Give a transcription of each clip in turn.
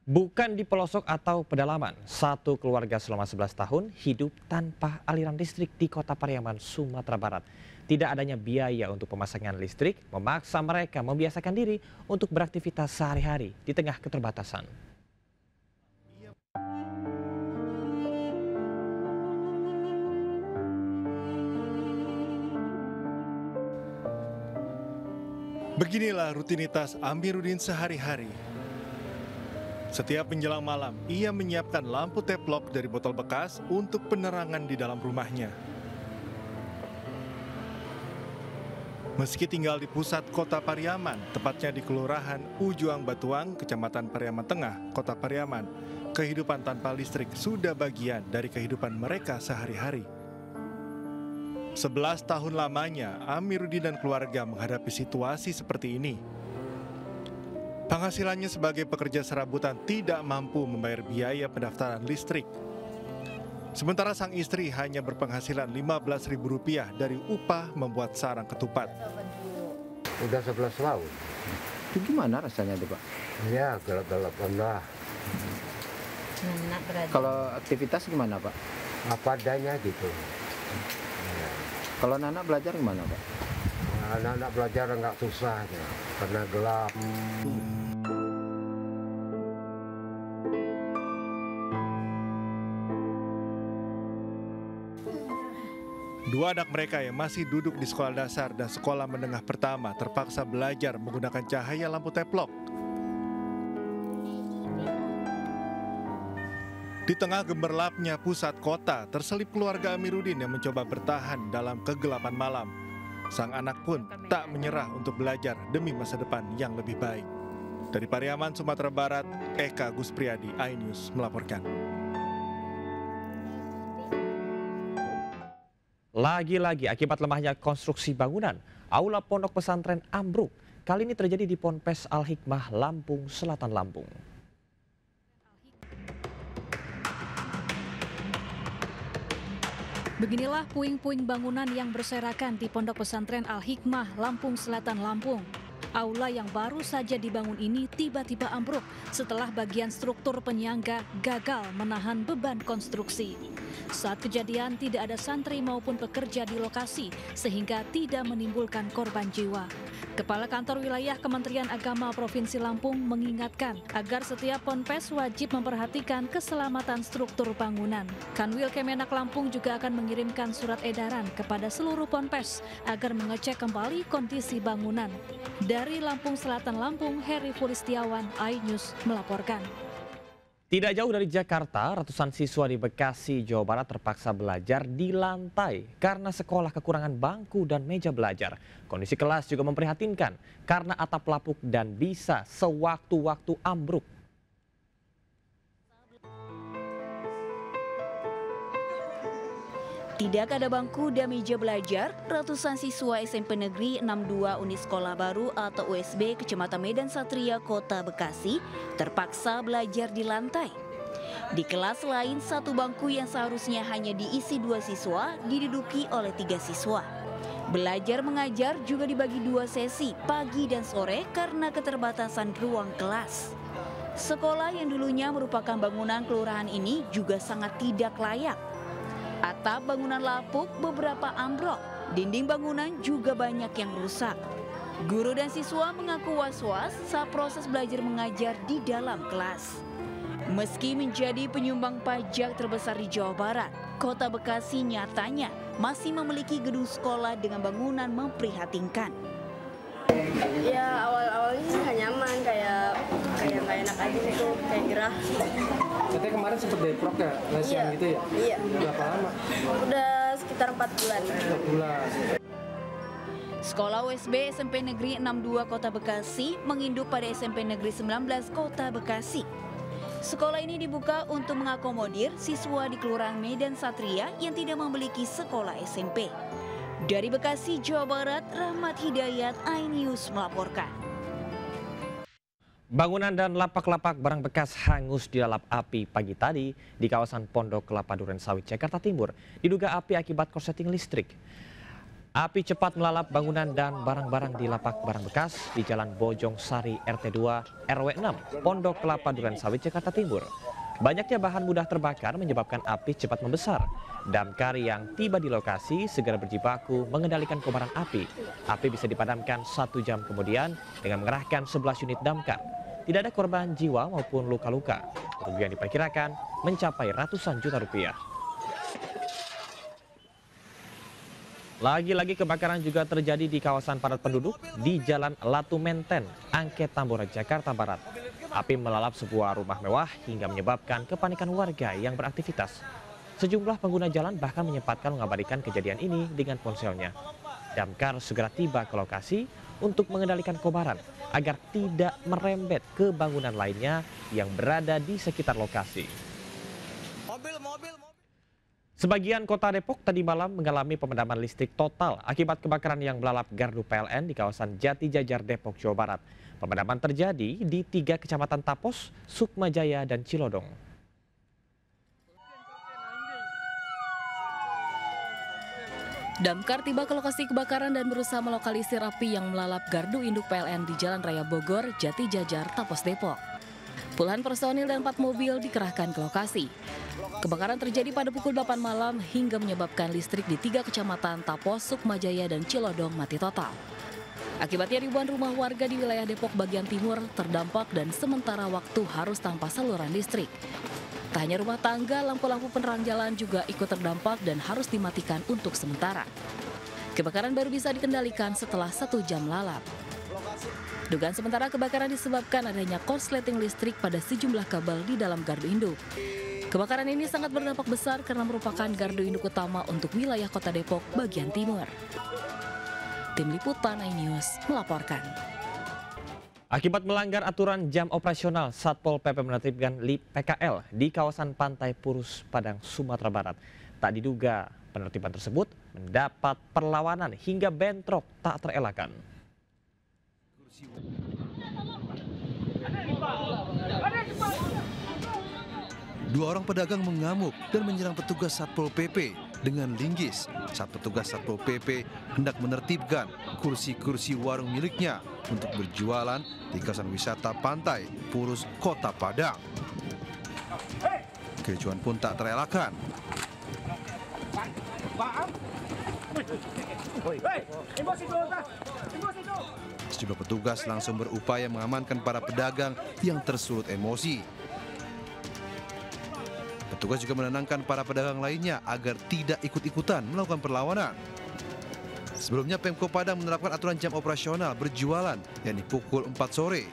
Bukan di pelosok atau pedalaman, satu keluarga selama 11 tahun hidup tanpa aliran listrik di Kota Pariaman, Sumatera Barat. Tidak adanya biaya untuk pemasangan listrik memaksa mereka membiasakan diri untuk beraktivitas sehari-hari di tengah keterbatasan. Beginilah rutinitas Amiruddin sehari-hari. Setiap menjelang malam, ia menyiapkan lampu teplok dari botol bekas untuk penerangan di dalam rumahnya. Meski tinggal di pusat Kota Pariaman, tepatnya di Kelurahan Ujuang Batuang, Kecamatan Pariaman Tengah, Kota Pariaman, kehidupan tanpa listrik sudah bagian dari kehidupan mereka sehari-hari. 11 tahun lamanya, Amiruddin dan keluarga menghadapi situasi seperti ini. Penghasilannya sebagai pekerja serabutan tidak mampu membayar biaya pendaftaran listrik. Sementara sang istri hanya berpenghasilan Rp15.000 dari upah membuat sarang ketupat. Udah 11 tahun. Itu gimana rasanya tuh, Pak? Ya, gelap-gelapan lah. Kalau aktivitas gimana, Pak? Apa adanya gitu. Ya. Kalau anak belajar gimana, Pak? Anak-anak belajar nggak susah ya, karena gelap. Dua anak mereka yang masih duduk di sekolah dasar dan sekolah menengah pertama terpaksa belajar menggunakan cahaya lampu teplok. Di tengah gemerlapnya pusat kota, terselip keluarga Amiruddin yang mencoba bertahan dalam kegelapan malam. Sang anak pun tak menyerah untuk belajar demi masa depan yang lebih baik. Dari Pariaman, Sumatera Barat, Eka Guspriyadi, iNews melaporkan. Lagi-lagi akibat lemahnya konstruksi bangunan, aula pondok pesantren ambruk. Kali ini terjadi di Ponpes Al-Hikmah, Lampung Selatan, Lampung. Beginilah puing-puing bangunan yang berserakan di Pondok Pesantren Al-Hikmah, Lampung Selatan, Lampung. Aula yang baru saja dibangun ini tiba-tiba ambruk setelah bagian struktur penyangga gagal menahan beban konstruksi. Saat kejadian tidak ada santri maupun pekerja di lokasi sehingga tidak menimbulkan korban jiwa. Kepala Kantor Wilayah Kementerian Agama Provinsi Lampung mengingatkan agar setiap ponpes wajib memperhatikan keselamatan struktur bangunan. Kanwil Kemenak Lampung juga akan mengirimkan surat edaran kepada seluruh ponpes agar mengecek kembali kondisi bangunan. Dari Lampung Selatan, Lampung, Heri Fulistiawan, iNews melaporkan. Tidak jauh dari Jakarta, ratusan siswa di Bekasi, Jawa Barat terpaksa belajar di lantai karena sekolah kekurangan bangku dan meja belajar. Kondisi kelas juga memprihatinkan karena atap lapuk dan bisa sewaktu-waktu ambruk. Tidak ada bangku dan meja belajar, ratusan siswa SMP Negeri 62 Unit Sekolah Baru atau USB Kecamatan Medan Satria, Kota Bekasi terpaksa belajar di lantai. Di kelas lain, satu bangku yang seharusnya hanya diisi 2 siswa diduduki oleh 3 siswa. Belajar mengajar juga dibagi 2 sesi, pagi dan sore karena keterbatasan ruang kelas. Sekolah yang dulunya merupakan bangunan kelurahan ini juga sangat tidak layak. Atap bangunan lapuk, beberapa ambruk, dinding bangunan juga banyak yang rusak. Guru dan siswa mengaku was-was saat proses belajar mengajar di dalam kelas. Meski menjadi penyumbang pajak terbesar di Jawa Barat, Kota Bekasi nyatanya masih memiliki gedung sekolah dengan bangunan memprihatinkan. Ya awal-awalnya sih nggak nyaman, kayak nggak enak aja gitu, kayak gerah. Katanya kemarin sempat deprok ya, lesian gitu ya? Iya. Berapa lama? Udah sekitar 4 bulan. 4 bulan. Sekolah USB SMP Negeri 62 Kota Bekasi menginduk pada SMP Negeri 19 Kota Bekasi. Sekolah ini dibuka untuk mengakomodir siswa di Kelurahan Medan Satria yang tidak memiliki sekolah SMP. Dari Bekasi, Jawa Barat, Rahmat Hidayat, iNews melaporkan. Bangunan dan lapak-lapak barang bekas hangus dilalap api pagi tadi di kawasan Pondok Kelapa Duren Sawit, Jakarta Timur. Diduga api akibat korsleting listrik. Api cepat melalap bangunan dan barang-barang di lapak barang bekas di Jalan Bojong Sari RT 2 RW 6, Pondok Kelapa Durensawit, Jakarta Timur. Banyaknya bahan mudah terbakar menyebabkan api cepat membesar. Damkar yang tiba di lokasi segera berjibaku mengendalikan kobaran api. Api bisa dipadamkan 1 jam kemudian dengan mengerahkan 11 unit damkar. Tidak ada korban jiwa maupun luka-luka. Kerugian diperkirakan mencapai ratusan juta rupiah. Lagi-lagi kebakaran juga terjadi di kawasan padat penduduk di Jalan Latu Menten, Angke Tambora, Jakarta Barat. Api melalap sebuah rumah mewah hingga menyebabkan kepanikan warga yang beraktivitas. Sejumlah pengguna jalan bahkan menyempatkan mengabadikan kejadian ini dengan ponselnya. Damkar segera tiba ke lokasi untuk mengendalikan kobaran agar tidak merembet ke bangunan lainnya yang berada di sekitar lokasi. Sebagian kota Depok tadi malam mengalami pemadaman listrik total akibat kebakaran yang melalap gardu PLN di kawasan Jati Jajar, Depok, Jawa Barat. Pemadaman terjadi di 3 kecamatan Tapos, Sukmajaya, dan Cilodong. Damkar tiba ke lokasi kebakaran dan berusaha melokalisir api yang melalap gardu induk PLN di Jalan Raya Bogor, Jati Jajar, Tapos, Depok. Puluhan personil dan 4 mobil dikerahkan ke lokasi. Kebakaran terjadi pada pukul 8 malam hingga menyebabkan listrik di 3 kecamatan Tapos, Sukmajaya, dan Cilodong mati total. Akibatnya ribuan rumah warga di wilayah Depok bagian timur terdampak dan sementara waktu harus tanpa saluran listrik. Tak hanya rumah tangga, lampu-lampu penerang jalan juga ikut terdampak dan harus dimatikan untuk sementara. Kebakaran baru bisa dikendalikan setelah 1 jam lalap. Dugaan sementara kebakaran disebabkan adanya korsleting listrik pada sejumlah kabel di dalam gardu induk. Kebakaran ini sangat berdampak besar karena merupakan gardu induk utama untuk wilayah Kota Depok bagian timur. Tim Liputan iNews melaporkan. Akibat melanggar aturan jam operasional, Satpol PP menertibkan PKL di kawasan Pantai Purus, Padang, Sumatera Barat. Tak diduga penertiban tersebut mendapat perlawanan hingga bentrok tak terelakkan. Dua orang pedagang mengamuk dan menyerang petugas Satpol PP dengan linggis saat petugas Satpol PP hendak menertibkan kursi-kursi warung miliknya untuk berjualan di kawasan wisata Pantai Purus, Kota Padang. Kericuhan pun tak terelakkan. Sejumlah petugas langsung berupaya mengamankan para pedagang yang tersulut emosi. Petugas juga menenangkan para pedagang lainnya agar tidak ikut-ikutan melakukan perlawanan. Sebelumnya Pemko Padang menerapkan aturan jam operasional berjualan yakni pukul 4 sore.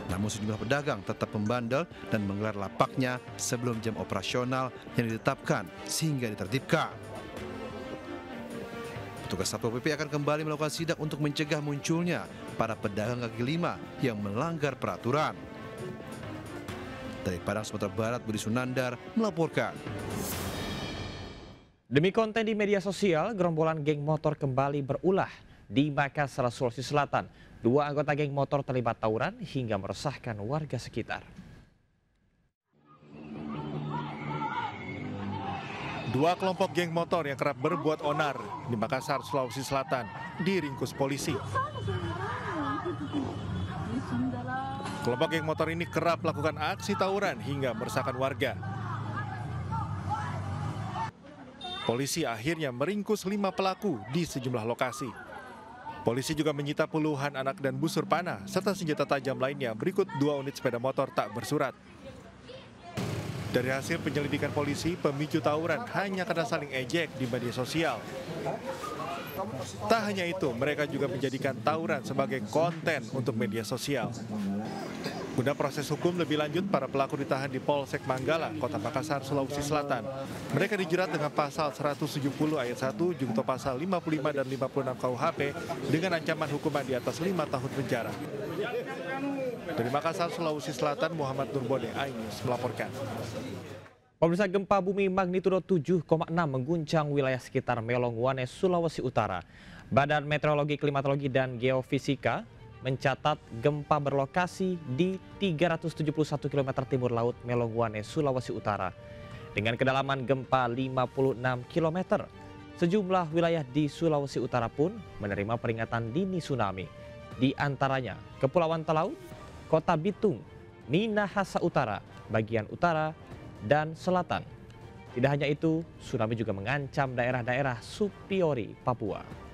Namun sejumlah pedagang tetap membandel dan menggelar lapaknya sebelum jam operasional yang ditetapkan sehingga ditertibkan. Petugas Satpol PP akan kembali melakukan sidak untuk mencegah munculnya para pedagang kaki lima yang melanggar peraturan. Dari Padang, Sumatera Barat, Budi Sunandar melaporkan. Demi konten di media sosial, gerombolan geng motor kembali berulah di Makassar, Sulawesi Selatan. 2 anggota geng motor terlibat tawuran hingga meresahkan warga sekitar. 2 kelompok geng motor yang kerap berbuat onar di Makassar, Sulawesi Selatan diringkus polisi. Kelompok geng motor ini kerap melakukan aksi tawuran hingga meresahkan warga. Polisi akhirnya meringkus 5 pelaku di sejumlah lokasi. Polisi juga menyita puluhan anak dan busur panah serta senjata tajam lainnya berikut 2 unit sepeda motor tak bersurat. Dari hasil penyelidikan polisi, pemicu tawuran hanya karena saling ejek di media sosial. Tak hanya itu, mereka juga menjadikan tawuran sebagai konten untuk media sosial. Guna proses hukum lebih lanjut, para pelaku ditahan di Polsek Manggala, Kota Makassar, Sulawesi Selatan. Mereka dijerat dengan pasal 170 ayat 1, junto pasal 55 dan 56 KUHP dengan ancaman hukuman di atas 5 tahun penjara. Dari Makassar, Sulawesi Selatan, Muhammad Nurbode, iNews melaporkan. Pemirsa, gempa bumi magnitudo 7,6 mengguncang wilayah sekitar Melongwane, Sulawesi Utara. Badan Meteorologi, Klimatologi, dan Geofisika mencatat gempa berlokasi di 371 km timur laut Melongwane, Sulawesi Utara. Dengan kedalaman gempa 56 km. Sejumlah wilayah di Sulawesi Utara pun menerima peringatan dini tsunami. Di antaranya Kepulauan Talaut, Kota Bitung, Minahasa Utara, bagian utara, dan selatan. Tidak hanya itu, tsunami juga mengancam daerah-daerah Supiori, Papua.